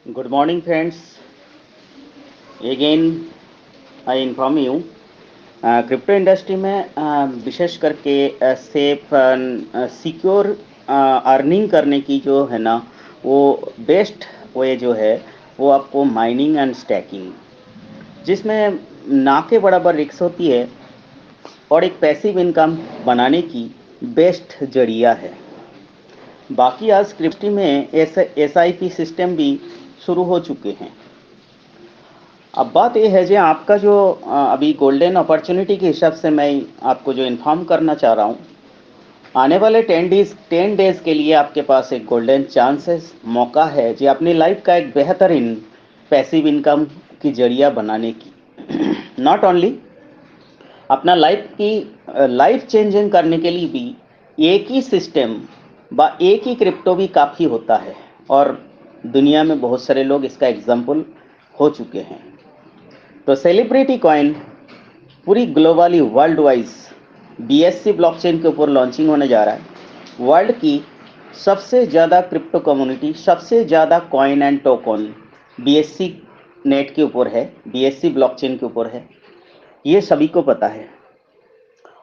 Good morning, friends. Again, I inform you, crypto industry में विशेष करके safe secure earning करने की जो है ना, वो बेस्ट वे जो है वो आपको माइनिंग एंड स्टैकिंग, जिसमें ना के बराबर रिस्क होती है और एक पैसिव इनकम बनाने की बेस्ट जरिया है। बाकी आज क्रिप्टो में एसआईपी सिस्टम भी शुरू हो चुके हैं। अब बात यह है जो आपका जो अभी गोल्डन अपॉर्चुनिटी के हिसाब से मैं आपको जो इन्फॉर्म करना चाह रहा हूँ, आने वाले 10 डेज के लिए आपके पास एक गोल्डन चांसेस मौका है जो अपनी लाइफ का एक बेहतरीन पैसिव इनकम की जरिया बनाने की। नॉट ओनली अपना लाइफ चेंजिंग करने के लिए भी एक ही सिस्टम व एक ही क्रिप्टो भी काफ़ी होता है, और दुनिया में बहुत सारे लोग इसका एग्जाम्पल हो चुके हैं। तो सेलिब्रिटी कॉइन पूरी globally world wise BSc blockchain के ऊपर लॉन्चिंग होने जा रहा है। वर्ल्ड की सबसे ज़्यादा क्रिप्टो कम्युनिटी, सबसे ज़्यादा coin and token BSc net के ऊपर है, बीएससी ब्लॉकचेन के ऊपर है, ये सभी को पता है।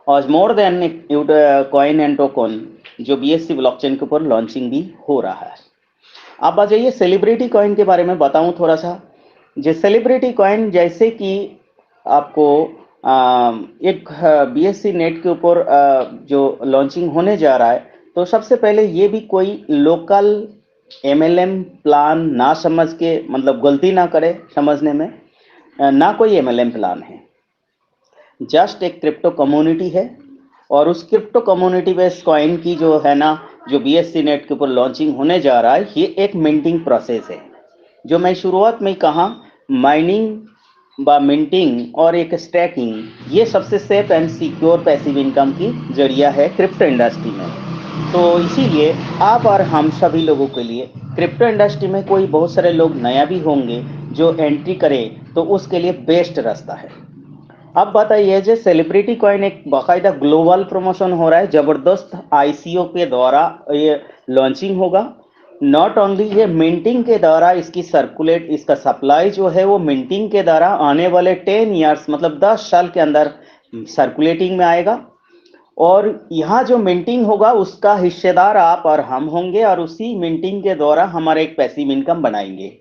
और more than coin and token जो बीएससी ब्लॉकचेन के ऊपर लॉन्चिंग भी हो रहा है। अब आ जाइए सेलिब्रिटी कॉइन के बारे में बताऊं थोड़ा सा। जो सेलिब्रिटी कॉइन जैसे कि आपको एक बीएससी नेट के ऊपर जो लॉन्चिंग होने जा रहा है, तो सबसे पहले ये भी कोई लोकल एमएलएम प्लान ना समझ के, मतलब गलती ना करे समझने में, ना कोई एमएलएम प्लान है, जस्ट एक क्रिप्टो कम्युनिटी है। और उस क्रिप्टो कम्युनिटी बेस्ड कॉइन की जो है ना, जो बीएससी नेट के ऊपर लॉन्चिंग होने जा रहा है, ये एक मिंटिंग प्रोसेस है। जो मैं शुरुआत में कहा, माइनिंग व मिंटिंग और एक स्टैकिंग, ये सबसे safe and secure passive income की जरिया है क्रिप्टो इंडस्ट्री में। तो इसीलिए आप और हम सभी लोगों के लिए क्रिप्टो इंडस्ट्री में कोई बहुत सारे लोग नया भी होंगे जो एंट्री करें, तो उसके लिए बेस्ट रास्ता है। अब बताइए, जो सेलिब्रिटी कॉइन एक बाकायदा ग्लोबल प्रमोशन हो रहा है, जबरदस्त आईसीओ के द्वारा ये लॉन्चिंग होगा। नॉट ओनली ये मिंटिंग के द्वारा इसकी सर्कुलेट, इसका सप्लाई जो है वो मिंटिंग के द्वारा आने वाले 10 ईयर्स, मतलब 10 साल के अंदर सर्कुलेटिंग में आएगा। और यहाँ जो मिंटिंग होगा उसका हिस्सेदार आप और हम होंगे, और उसी मिंटिंग के द्वारा हमारे एक पैसिव इनकम बनाएंगे।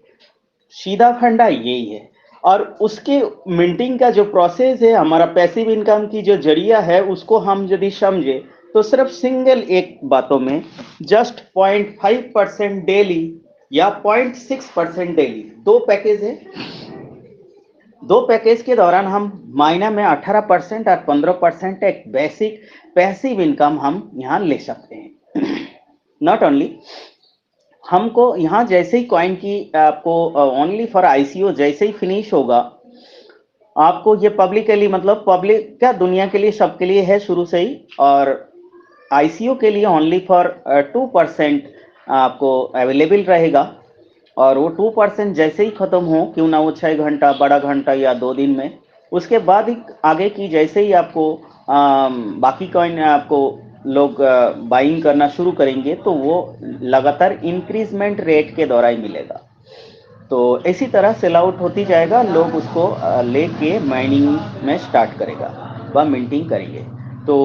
सीधा फंडा यही है। और उसके मिंटिंग का जो प्रोसेस है, हमारा पैसिव इनकम की जो जरिया है, उसको हम यदि समझे तो सिर्फ सिंगल एक बातों में जस्ट 0.5% डेली या 0.6% डेली, दो पैकेज है। दो पैकेज के दौरान हम महीना में 18% और 15% एक बेसिक पैसिव इनकम हम यहाँ ले सकते हैं। नॉट ओनली हमको यहाँ जैसे ही कॉइन की आपको ओनली फॉर आईसीओ जैसे ही फिनिश होगा, आपको ये पब्लिकली, मतलब पब्लिक क्या, दुनिया के लिए, सबके लिए है शुरू से ही। और आईसीओ के लिए ओनली फॉर 2% आपको अवेलेबल रहेगा। और वो 2% जैसे ही खत्म हो, क्यों ना वो 6 घंटा, बड़ा घंटा या 2 दिन में, उसके बाद ही आगे की जैसे ही आपको बाकी कॉइन आपको लोग बाइंग करना शुरू करेंगे, तो वो लगातार इंक्रीजमेंट रेट के द्वारा ही मिलेगा। तो इसी तरह सेल आउट होती जाएगा, लोग उसको लेके माइनिंग में स्टार्ट करेगा व मिंटिंग करेंगे। तो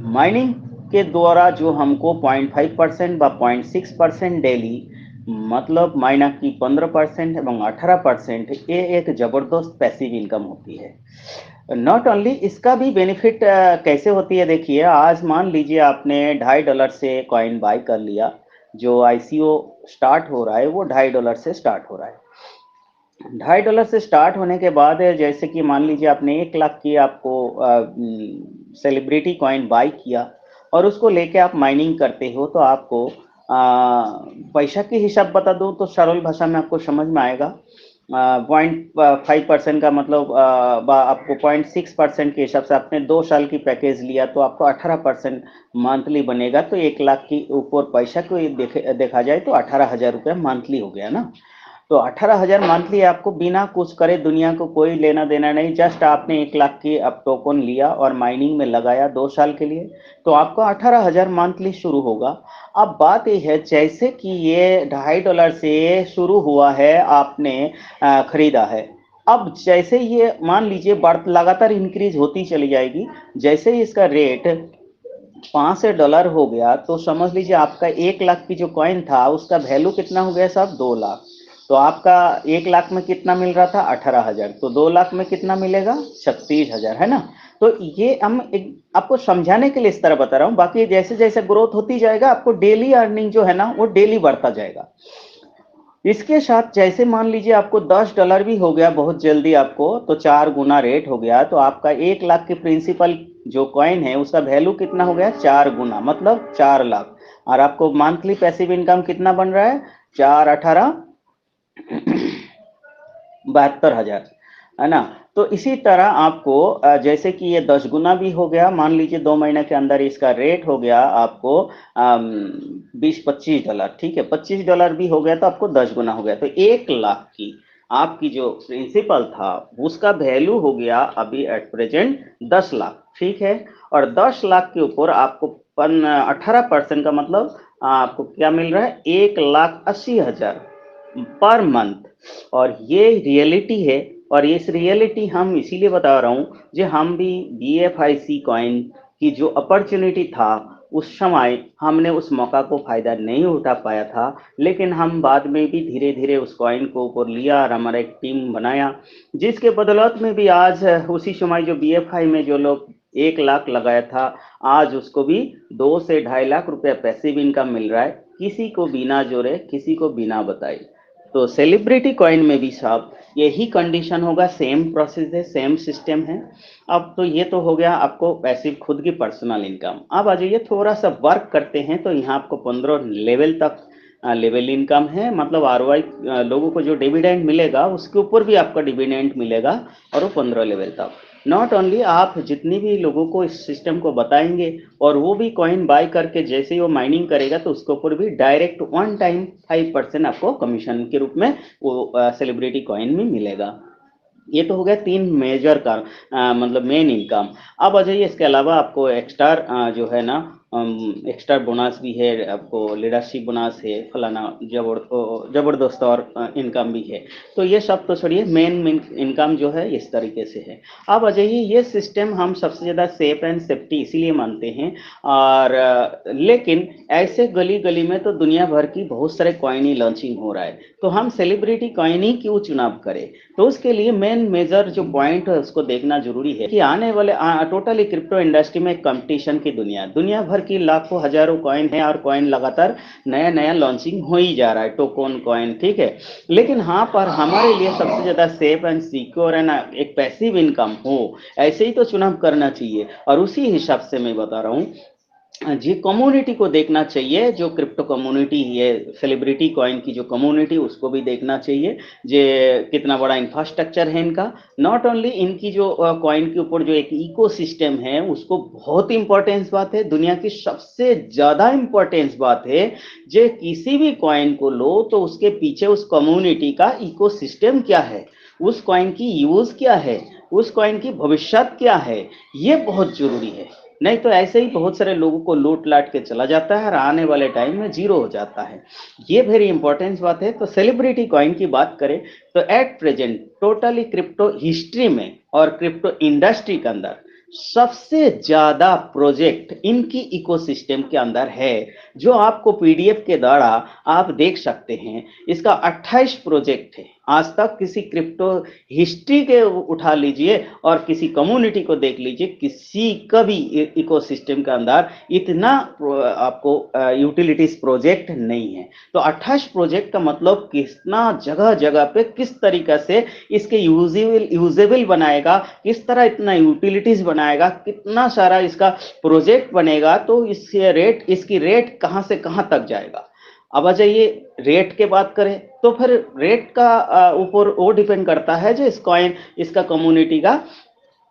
माइनिंग के द्वारा जो हमको 0.5% व 0.6% डेली, मतलब माइना की 15% एवं 18%, ये एक ज़बरदस्त पैसिव इनकम होती है। नॉट ओनली इसका भी बेनिफिट कैसे होती है, देखिए। आज मान लीजिए आपने $2.5 से कॉइन बाय कर लिया, जो आईसीओ स्टार्ट हो रहा है वो $2.5 से स्टार्ट हो रहा है। $2.5 से स्टार्ट होने के बाद जैसे कि मान लीजिए आपने 1 लाख की आपको सेलिब्रिटी कॉइन बाई किया, और उसको लेके आप माइनिंग करते हो, तो आपको पैसा के हिसाब बता दूं तो सरल भाषा में आपको समझ में आएगा। 0.5% का मतलब आपको 0.6% के हिसाब से आपने 2 साल की पैकेज लिया, तो आपको 18% मंथली बनेगा। तो 1 लाख के ऊपर पैसा को देखा जाए तो 18,000 रुपये मंथली हो गया ना। तो 18,000 मंथली आपको बिना कुछ करे, दुनिया को कोई लेना देना नहीं, जस्ट आपने 1 लाख की अब टोकन लिया और माइनिंग में लगाया 2 साल के लिए, तो आपका 18,000 मंथली शुरू होगा। अब बात यह है, जैसे कि ये $2.5 से शुरू हुआ है, आपने खरीदा है, अब जैसे ये मान लीजिए बढ़ लगातार इंक्रीज होती चली जाएगी, जैसे ही इसका रेट $5 हो गया तो समझ लीजिए आपका 1 लाख की जो कॉइन था उसका वैल्यू कितना हो गया साहब, 2 लाख। तो आपका 1 लाख में कितना मिल रहा था, 18,000, तो 2 लाख में कितना मिलेगा, 36,000, है ना। तो ये हम आपको समझाने के लिए इस तरह बता रहा हूं, बाकी जैसे जैसे ग्रोथ होती जाएगा आपको डेली अर्निंग जो है ना वो डेली बढ़ता जाएगा। इसके साथ जैसे मान लीजिए आपको $10 भी हो गया बहुत जल्दी आपको, तो 4 गुना रेट हो गया, तो आपका 1 लाख की प्रिंसिपल जो कॉइन है उसका वैल्यू कितना हो गया, 4 गुना, मतलब 4 लाख। और आपको मंथली पैसिव इनकम कितना बन रहा है, 4 18 72,000, है ना। तो इसी तरह आपको जैसे कि ये 10 गुना भी हो गया, मान लीजिए 2 महीने के अंदर इसका रेट हो गया आपको 20-25 डॉलर, ठीक है, $25 भी हो गया तो आपको 10 गुना हो गया, तो 1 लाख की आपकी जो प्रिंसिपल था उसका वैल्यू हो गया अभी एट प्रेजेंट 10 लाख, ठीक है। और 10 लाख के ऊपर आपको 18% का मतलब आपको क्या मिल रहा है, 1,80,000 पर मंथ। और ये रियलिटी है, और इस रियलिटी हम इसीलिए बता रहा हूँ जो हम भी BFIC कॉइन की जो अपॉर्चुनिटी था उस समय हमने उस मौका को फायदा नहीं उठा पाया था, लेकिन हम बाद में भी धीरे धीरे उस कॉइन को ऊपर लिया और हमारा एक टीम बनाया, जिसके बदौलत में भी आज उसी समय जो BFI में जो लोग 1 लाख लगाया था, आज उसको भी 2 से 2.5 लाख रुपया पैसिव इनकम मिल रहा है, किसी को बिना जोड़े, किसी को बिना बताए। तो सेलिब्रिटी कॉइन में भी साहब यही कंडीशन होगा, सेम प्रोसेस है, सेम सिस्टम है। अब तो ये तो हो गया आपको पैसिव खुद की पर्सनल इनकम। अब आ जाइए थोड़ा सा वर्क करते हैं, तो यहाँ आपको 15 लेवल तक लेवल इनकम है, मतलब ROI लोगों को जो डिविडेंड मिलेगा उसके ऊपर भी आपका डिविडेंड मिलेगा, और वो 15 लेवल तक। नॉट ओनली आप जितनी भी लोगों को इस सिस्टम को बताएंगे और वो भी कॉइन बाय करके जैसे ही वो माइनिंग करेगा तो उसके ऊपर भी डायरेक्ट 1 टाइम 5% आपको कमीशन के रूप में वो सेलिब्रिटी कॉइन में मिलेगा। ये तो हो गया 3 मेजर का मतलब मेन इनकम। अब आ जाइए इसके अलावा आपको एक्स्ट्रा जो है ना एक्स्ट्रा बोनस भी है, आपको लीडरशिप बोनस है, फलाना जबरदस्त और इनकम भी है। तो ये सब तो छोड़िए, मेन इनकम जो है इस तरीके से है। अब आ जाइए, ये सिस्टम हम सबसे ज़्यादा सेफ एंड सेफ्टी इसीलिए मानते हैं, और लेकिन ऐसे गली गली में तो दुनिया भर की बहुत सारे कॉइन ही लॉन्चिंग हो रहा है, तो हम सेलिब्रिटी कॉइन ही क्यों चुनाव करें। तो उसके लिए मेन मेजर जो पॉइंट है उसको देखना जरूरी है कि आने वाले टोटली क्रिप्टो इंडस्ट्री में कंपटीशन की दुनिया भर की लाखों हजारों कॉइन है, और कॉइन लगातार नया नया लॉन्चिंग हो ही जा रहा है, टोकन कॉइन, ठीक है। लेकिन हाँ, पर हमारे लिए सबसे ज्यादा सेफ एंड सिक्योर एंड एक पैसिव इनकम हो, ऐसे ही तो चुनाव करना चाहिए। और उसी हिसाब से मैं बता रहा हूँ जी, कम्युनिटी को देखना चाहिए, जो क्रिप्टो कम्युनिटी है, सेलिब्रिटी कॉइन की जो कम्युनिटी, उसको भी देखना चाहिए जे कितना बड़ा इंफ्रास्ट्रक्चर है इनका। नॉट ओनली इनकी जो कॉइन के ऊपर जो एक इकोसिस्टम है उसको बहुत इंपॉर्टेंस बात है, दुनिया की सबसे ज्यादा इंपॉर्टेंस बात है। जे किसी भी कॉइन को लो तो उसके पीछे उस कम्युनिटी का इकोसिस्टम क्या है, उस कॉइन की यूज क्या है, उस कॉइन की भविष्य क्या है, ये बहुत जरूरी है। नहीं तो ऐसे ही बहुत सारे लोगों को लूट लाट के चला जाता है और आने वाले टाइम में जीरो हो जाता है। ये वेरी इंपॉर्टेंट बात है। तो सेलिब्रिटी कॉइन की बात करें तो at present totally crypto history में और क्रिप्टो इंडस्ट्री के अंदर सबसे ज्यादा प्रोजेक्ट इनकी इकोसिस्टम के अंदर है, जो आपको PDF के द्वारा आप देख सकते हैं। इसका 28 प्रोजेक्ट है। आज तक किसी क्रिप्टो हिस्ट्री के उठा लीजिए और किसी कम्युनिटी को देख लीजिए, किसी का भी इकोसिस्टम के अंदर इतना आपको यूटिलिटीज प्रोजेक्ट नहीं है। तो 28 प्रोजेक्ट का मतलब कितना जगह जगह पे किस तरीके से इसके यूजेबल बनाएगा, किस तरह इतना यूटिलिटीज बनाएगा, कितना सारा इसका प्रोजेक्ट बनेगा, तो इसकी रेट कहां से कहां तक जाएगा। अब आ जाइए रेट के बात करें तो फिर रेट का ऊपर वो डिपेंड करता है जो इस कॉइन, इसका कम्युनिटी का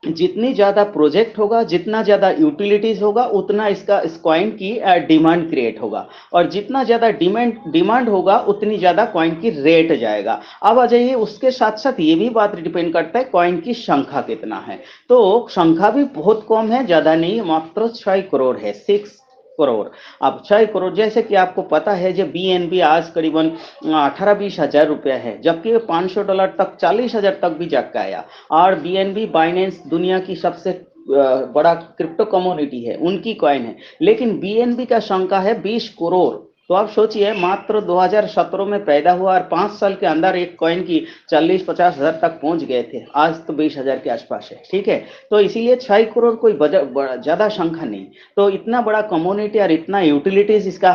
जितनी ज्यादा प्रोजेक्ट होगा, जितना ज्यादा यूटिलिटीज होगा, उतना इसका इस कॉइन की डिमांड क्रिएट होगा, और जितना ज्यादा डिमांड डिमांड होगा उतनी ज्यादा कॉइन की रेट जाएगा। अब आ जाइए, उसके साथ साथ ये भी बात डिपेंड करता है कॉइन की संख्या कितना है। तो संख्या भी बहुत कम है, ज्यादा नहीं, मात्र 6 करोड़ है, 6 करोड़। अब 6 करोड़, जैसे कि आपको पता है जो बीएनबी आज करीबन 18-20 हजार रुपया है, जबकि $500 तक, 40 हजार तक भी जाके आया। और बीएनबी बाइनेंस दुनिया की सबसे बड़ा क्रिप्टो कम्युनिटी है, उनकी कॉइन है, लेकिन बीएनबी का संख्या है 20 करोड़। तो आप सोचिए, मात्र 2017 में पैदा हुआ और 5 साल के अंदर एक कॉइन की 40-50 हजार तक पहुंच गए थे, आज तो 20 हजार के आसपास है, ठीक है। तो इसीलिए 6 करोड़ कोई ज्यादा संख्या नहीं। तो इतना बड़ा कम्युनिटी और इतना यूटिलिटीज इसका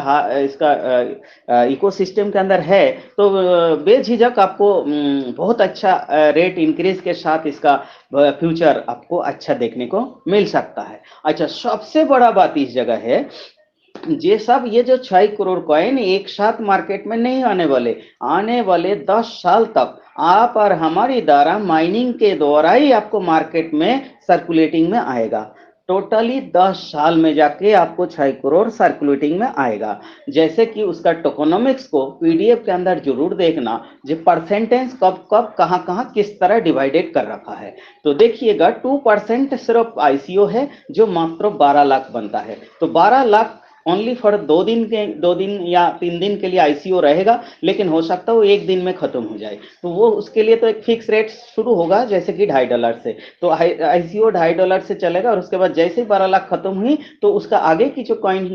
इकोसिस्टम के अंदर है, तो बेझिझक आपको बहुत अच्छा रेट इंक्रीज के साथ इसका फ्यूचर आपको अच्छा देखने को मिल सकता है। अच्छा, सबसे बड़ा बात इस जगह है, ये जो 6 करोड़ कॉइन एक साथ मार्केट में नहीं आने वाले, आने वाले 10 साल तक आप और हमारी द्वारा माइनिंग के द्वारा ही आपको मार्केट में सर्कुलेटिंग में आएगा। टोटली 10 साल में जाके आपको 6 करोड़ सर्कुलेटिंग में आएगा। जैसे कि उसका टोकोनॉमिक्स को पीडीएफ के अंदर जरूर देखना, जो परसेंटेज कब कब कहाँ कहाँ किस तरह डिवाइडेड कर रखा है। तो देखिएगा, 2% सिर्फ आईसीओ है, जो मात्र 12 लाख बनता है। तो 12 लाख ओनली फॉर 2 दिन या 3 दिन के लिए आईसीओ रहेगा, लेकिन हो सकता है वो एक दिन में खत्म हो जाए। तो वो उसके लिए तो एक फिक्स रेट शुरू होगा, जैसे कि $2.5 से। तो आईसीओ $2.5 से चलेगा, और उसके बाद जैसे ही 12 लाख खत्म हुई, तो उसका आगे की जो कॉइन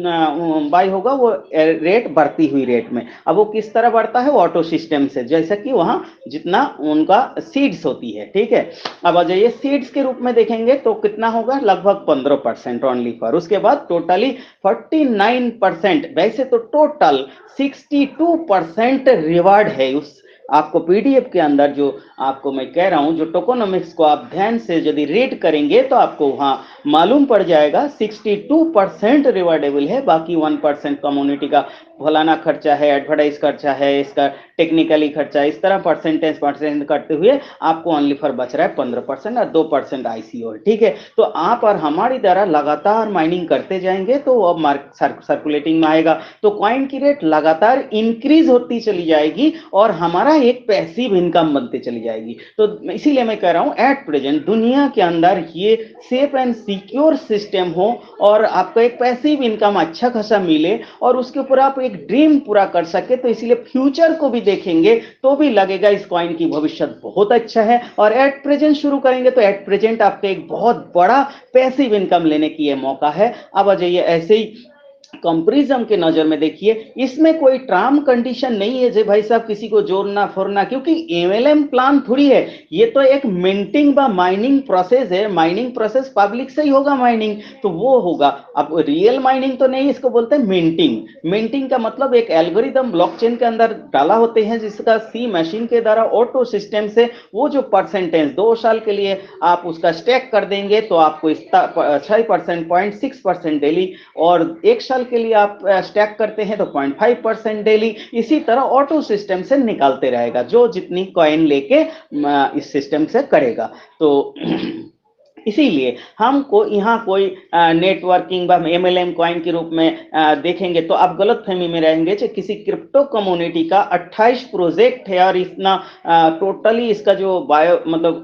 बाय होगा वो रेट बढ़ती हुई रेट में। अब वो किस तरह बढ़ता है, वो ऑटो सिस्टम से, जैसे कि वहां जितना उनका सीड्स होती है, ठीक है। अब आ जाइए, सीड्स के रूप में देखेंगे तो कितना होगा, लगभग 15% ओनली फॉर। उसके बाद टोटली 49%, वैसे तो टोटल 62% रिवार्ड है उस, आपको पीडीएफ के अंदर जो आपको मैं कह रहा हूं, जो टोकोनॉमिक्स को आप ध्यान से यदि रीड करेंगे तो आपको वहां मालूम पड़ जाएगा 62% रिवार्डेबल है। बाकी 1% कम्युनिटी का फलाना खर्चा है, एडवर्टाइज खर्चा है, इसका टेक्निकली खर्चा, इस तरह परसेंटेज करते हुए आपको ओनली फॉर बच रहा है 15% और 2% आईसीओ है, ठीक है। तो आप और हमारी द्वारा लगातार माइनिंग करते जाएंगे तो अब सर्कुलेटिंग में आएगा, तो कॉइन की रेट लगातार इंक्रीज होती चली जाएगी और हमारा एक पैसिव इनकम बनते चली जाएगी। तो इसीलिए मैं कह रहा हूं, एट प्रेजेंट दुनिया के अंदर ये सेफ एंड सिक्योर सिस्टम हो और आपको एक पैसिव इनकम अच्छा खासा मिले और उसके ऊपर आप एक ड्रीम पूरा कर सके, तो इसीलिए फ्यूचर को भी देखेंगे तो भी लगेगा इस कॉइन की भविष्य बहुत अच्छा है। और एट प्रेजेंट शुरू करेंगे तो एट प्रेजेंट आपका एक बहुत बड़ा पैसिव इनकम लेने की ये मौका है। अब आ जाइए, ऐसे ही कंपैरिजन के नजर में देखिए, इसमें कोई टर्म कंडीशन नहीं है जे भाई साहब किसी को जोड़ना फोड़ना, क्योंकि एमएलएम प्लान थोड़ी है, ये तो एक मिंटिंग व माइनिंग प्रोसेस है। माइनिंग प्रोसेस पब्लिक से ही होगा माइनिंग, तो वो होगा। अब रियल माइनिंग तो नहीं, इसको बोलते हैं मिंटिंग। मिंटिंग का मतलब एक एल्गोरिदम ब्लॉकचेन के अंदर डाला होते हैं, जिसका सी मशीन के द्वारा ऑटो सिस्टम से वो जो परसेंटेज 2 साल के लिए आप उसका स्टैक कर देंगे, तो आपको 6% 0.6% डेली, और एक साल के लिए आप स्टैक करते हैं तो 0.5% डेली, इसी तरह ऑटो सिस्टम से निकालते रहेगा, जो जितनी कॉइन लेके इस सिस्टम से करेगा। तो इसीलिए हमको यहाँ कोई नेटवर्किंग व एमएलएम कॉइन के रूप में देखेंगे तो आप गलत फहमी में रहेंगे। जो किसी क्रिप्टो कम्युनिटी का 28 प्रोजेक्ट है और इतना टोटली इसका जो बायो मतलब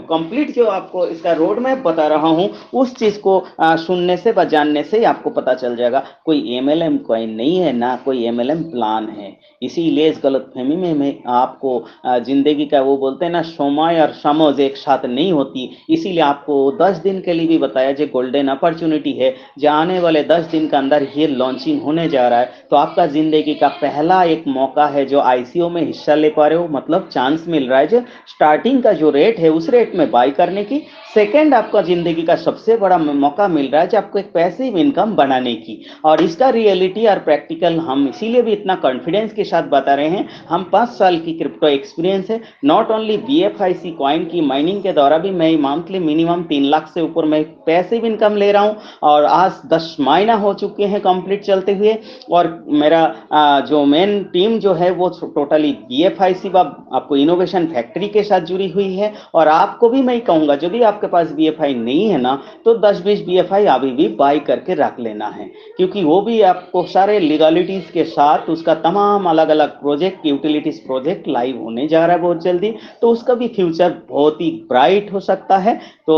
कंप्लीट जो आपको इसका रोड मैप बता रहा हूँ, उस चीज को सुनने से व जानने से ही आपको पता चल जाएगा। कोई एमएलएम कॉइन नहीं है, ना कोई एमएलएम प्लान है। इसीलिए इस गलत फहमी में मैं आपको जिंदगी का वो बोलते हैं ना, समय और समझ एक साथ नहीं होती, इसीलिए आपको 10 दिन के लिए भी बताया जो गोल्डन अपॉर्चुनिटी है, जो आने वाले 10 दिन के अंदर ये लॉन्चिंग होने जा रहा है। तो आपका जिंदगी का पहला एक मौका है जो आईसीओ में हिस्सा ले पा रहे हो, मतलब चांस मिल रहा है जो स्टार्टिंग का जो रेट है उस रेट में बाई करने की। सेकेंड, आपका जिंदगी का सबसे बड़ा मौका मिल रहा है जो आपको एक पैसिव इनकम बनाने की, और इसका रियलिटी और प्रैक्टिकल हम इसीलिए भी इतना कॉन्फिडेंस के साथ बता रहे हैं। हम 5 साल की क्रिप्टो एक्सपीरियंस है, नॉट ओनली बीएफआईसी कॉइन की माइनिंग के द्वारा भी मैं मंथली मिनिमम 3 लाख से ऊपर मैं पैसिव इनकम ले रहा हूं, और आज 10 महीना हो चुके हैं कंप्लीट चलते हुए। और मेरा जो मेन टीम जो है वो टोटली बीएफआईसी व आपको इनोवेशन फैक्ट्री के साथ जुड़ी हुई है। और आपको भी मैं कहूंगा, यदि आप आपके पास BFI नहीं है ना, तो 10-20 BFI अभी भी बाई करके रख लेना है, क्योंकि वो भी आपको सारे लीगलिटीज के साथ उसका तमाम अलग अलग प्रोजेक्ट, यूटिलिटीज प्रोजेक्ट लाइव होने जा रहा है बहुत जल्दी, तो उसका भी फ्यूचर बहुत ही ब्राइट हो सकता है। तो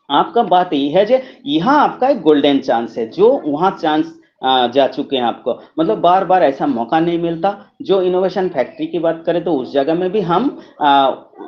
आपका बात यही है जो यहाँ आपका एक गोल्डन चांस है, जो वहां चांस जा चुके हैं आपको, मतलब बार बार ऐसा मौका नहीं मिलता। जो इनोवेशन फैक्ट्री की बात करें तो उस जगह में भी हम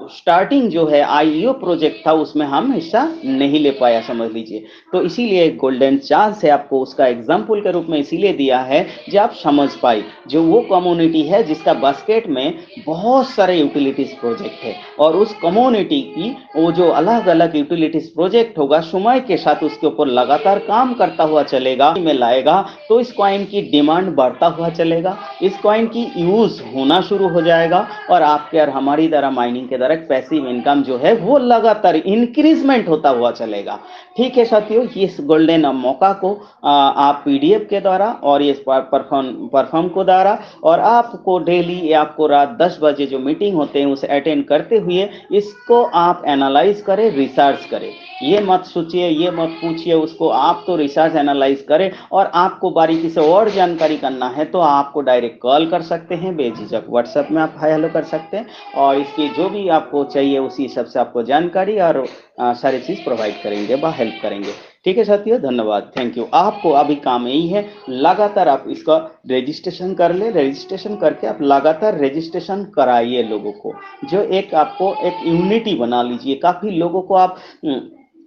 स्टार्टिंग जो है IEO प्रोजेक्ट था उसमें हम हिस्सा नहीं ले पाया, समझ लीजिए। तो इसीलिए एक गोल्डन चांस है आपको, उसका एग्जाम्पल के रूप में इसीलिए दिया है जो आप समझ पाए, जो वो कम्युनिटी है जिसका बास्केट में बहुत सारे यूटिलिटीज प्रोजेक्ट है, और उस कम्युनिटी की वो जो अलग अलग यूटिलिटीज प्रोजेक्ट होगा समय के साथ उसके ऊपर लगातार काम करता हुआ चलेगा में लाएगा, तो इस कॉइन की डिमांड बढ़ता हुआ चलेगा, इस कॉइन की यूज होना शुरू हो जाएगा, और आपके और हमारी तरह माइनिंग के द्वारा पैसिव इनकम जो है वो लगातार इंक्रीजमेंट होता हुआ चलेगा। ठीक है साथियों, इस गोल्डन मौका को आप PDF के द्वारा और ये परफॉर्म को द्वारा, और आपको डेली या आपको रात 10 बजे जो मीटिंग होते हैं उसे अटेंड करते हुए इसको आप एनालाइज करें, रिसर्च करें। ये मत सोचिए, ये मत पूछिए उसको, आप तो रिसर्च एनालाइज करें, और आपको बारीकी से और जानकारी करना है तो आपको डायरेक्ट कॉल कर सकते हैं, बेझिझक व्हाट्सएप में आप हाय हेलो कर सकते हैं, और इसकी जो भी आपको चाहिए उसी हिसाब से आपको जानकारी और सारी चीज प्रोवाइड करेंगे व हेल्प करेंगे। ठीक है साथियों, धन्यवाद, थैंक यू। आपको अभी काम यही है, लगातार आप इसका रजिस्ट्रेशन कर ले, रजिस्ट्रेशन करके आप लगातार रजिस्ट्रेशन कराइए लोगों को, जो एक आपको एक यूनिटी बना लीजिए। काफी लोगों को आप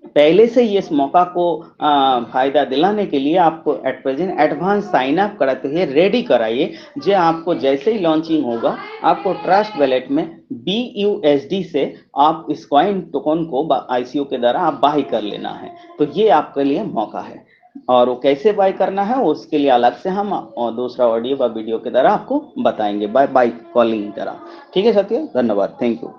पहले से ही इस मौका को फायदा दिलाने के लिए आपको at present advance sign up कराते हुए रेडी कराइए, जो आपको जैसे ही लॉन्चिंग होगा आपको ट्रस्ट वैलेट में BUSD से आप इस कॉइन टोकन को ICO के द्वारा आप बाई कर लेना है। तो ये आपके लिए मौका है, और वो कैसे बाय करना है उसके लिए अलग से हम दूसरा ऑडियो व वीडियो के द्वारा आपको बताएंगे, बाय बाय कॉलिंग की तरह। ठीक है साथियों, धन्यवाद, थैंक यू।